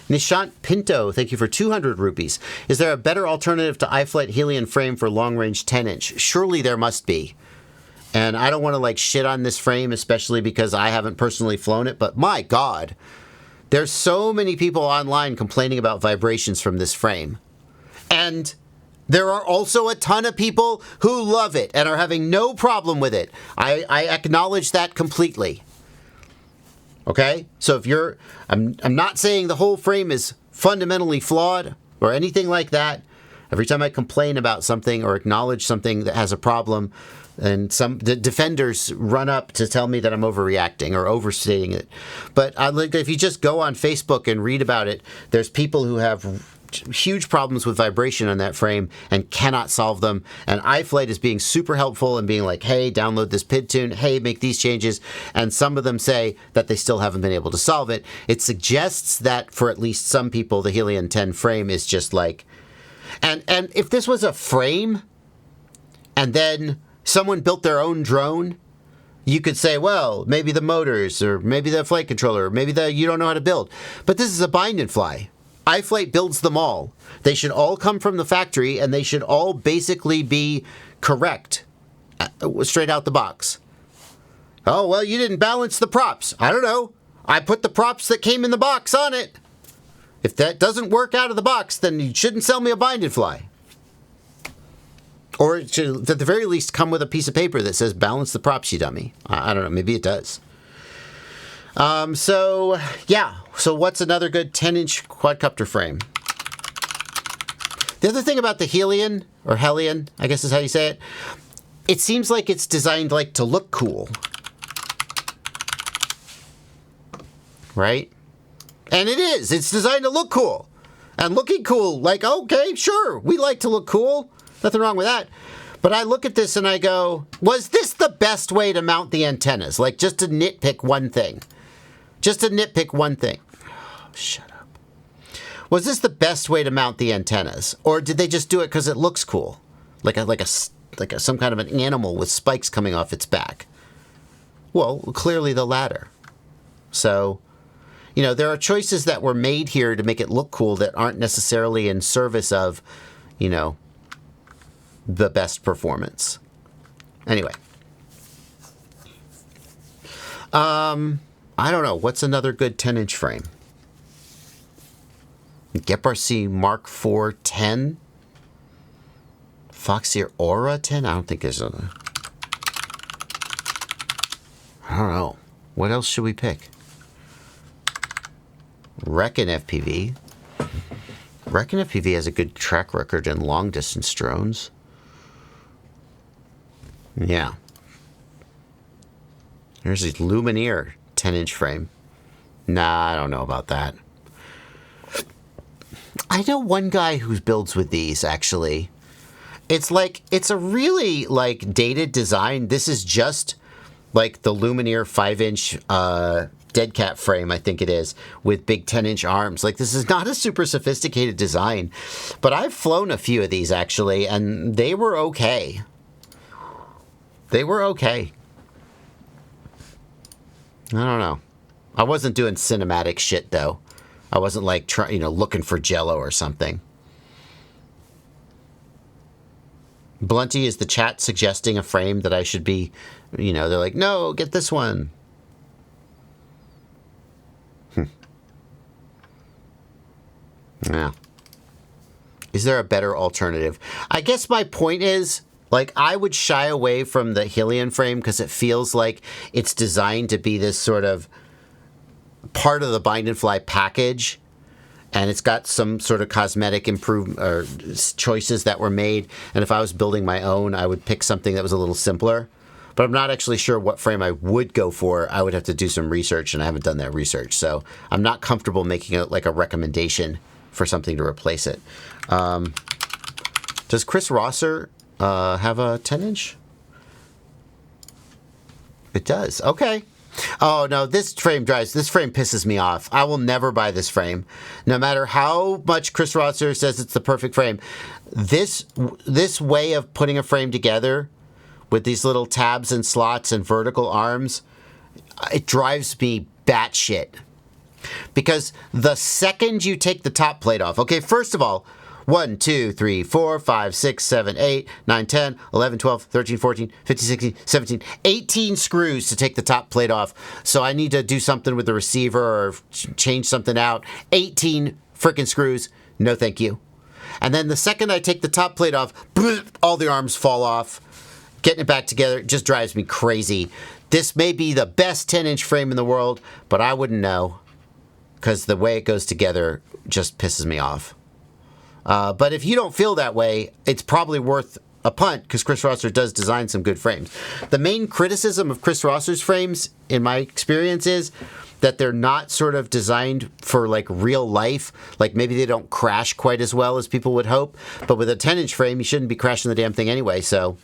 Nishant Pinto, thank you for 200 rupees. Is there a better alternative to iFlight Helion frame for long-range 10-inch? Surely there must be. And I don't want to like shit on this frame, especially because I haven't personally flown it, but my God, there's so many people online complaining about vibrations from this frame. And there are also a ton of people who love it and are having no problem with it. I acknowledge that completely. Okay? So if you're, I'm not saying the whole frame is fundamentally flawed or anything like that. Every time I complain about something or acknowledge something that has a problem, and the defenders run up to tell me that I'm overreacting or overstating it. But if you just go on Facebook and read about it, there's people who have huge problems with vibration on that frame and cannot solve them. And iFlight is being super helpful and being like, hey, download this PID tune. Hey, make these changes. And some of them say that they still haven't been able to solve it. It suggests that for at least some people, the Helion 10 frame is just like... And if this was a frame and then someone built their own drone, you could say, well, maybe the motors or maybe the flight controller, or maybe you don't know how to build. But this is a bind and fly. iFlight builds them all. They should all come from the factory and they should all basically be correct straight out the box. Oh, well, you didn't balance the props. I don't know. I put the props that came in the box on it. If that doesn't work out of the box, then you shouldn't sell me a bind and fly. Or it should, at the very least, come with a piece of paper that says, balance the props, you dummy. I don't know. Maybe it does. So what's another good 10-inch quadcopter frame? The other thing about the Helion, or Helion, I guess is how you say it, it seems like it's designed like to look cool. Right? And it is. It's designed to look cool. And looking cool, like, okay, sure, we like to look cool. Nothing wrong with that. But I look at this and I go, was this the best way to mount the antennas? Like, just to nitpick one thing. Just to nitpick one thing. Oh, shut up. Was this the best way to mount the antennas? Or did they just do it because it looks cool? Like some kind of an animal with spikes coming off its back? Well, clearly the latter. So... there are choices that were made here to make it look cool that aren't necessarily in service of, the best performance. Anyway. I don't know. What's another good 10-inch frame? Gepard Mark IV 10? Foxeer Aura 10? I don't think there's a... I don't know. What else should we pick? Rekon FPV. Rekon FPV has a good track record in long-distance drones. Yeah. There's a Lumineer 10-inch frame. Nah, I don't know about that. I know one guy who builds with these, actually. It's a really, dated design. This is just, the Lumineer 5-inch, dead cat frame, I think it is, with big 10-inch arms. This is not a super sophisticated design, but I've flown a few of these, actually, and they were okay. They were okay. I don't know. I wasn't doing cinematic shit, though. I wasn't, looking for Jello or something. Blunty, is the chat suggesting a frame that I should be, they're like, no, get this one. Yeah. Is there a better alternative? I guess my point is, I would shy away from the Helion frame because it feels like it's designed to be this sort of part of the bind and fly package, and it's got some sort of cosmetic improvement or choices that were made. And if I was building my own, I would pick something that was a little simpler. But I'm not actually sure what frame I would go for. I would have to do some research, and I haven't done that research, so I'm not comfortable making it a recommendation for something to replace it. Does Chris Rosser have a 10-inch? It does. Okay. Oh, no, this frame pisses me off. I will never buy this frame. No matter how much Chris Rosser says it's the perfect frame. This way of putting a frame together with these little tabs and slots and vertical arms, it drives me batshit. Because the second you take the top plate off, okay, first of all, 1, 2, 3, 4, 5, 6, 7, 8, 9, 10, 11, 12, 13, 14, 15, 16, 17, 18 screws to take the top plate off. So I need to do something with the receiver or change something out. 18 freaking screws. No, thank you. And then the second I take the top plate off, all the arms fall off. Getting it back together just drives me crazy. This may be the best 10-inch frame in the world, but I wouldn't know because the way it goes together just pisses me off. But if you don't feel that way, it's probably worth a punt because Chris Rosser does design some good frames. The main criticism of Chris Rosser's frames, in my experience, is that they're not sort of designed for like real life. Like maybe they don't crash quite as well as people would hope. But with a 10-inch frame, you shouldn't be crashing the damn thing anyway. So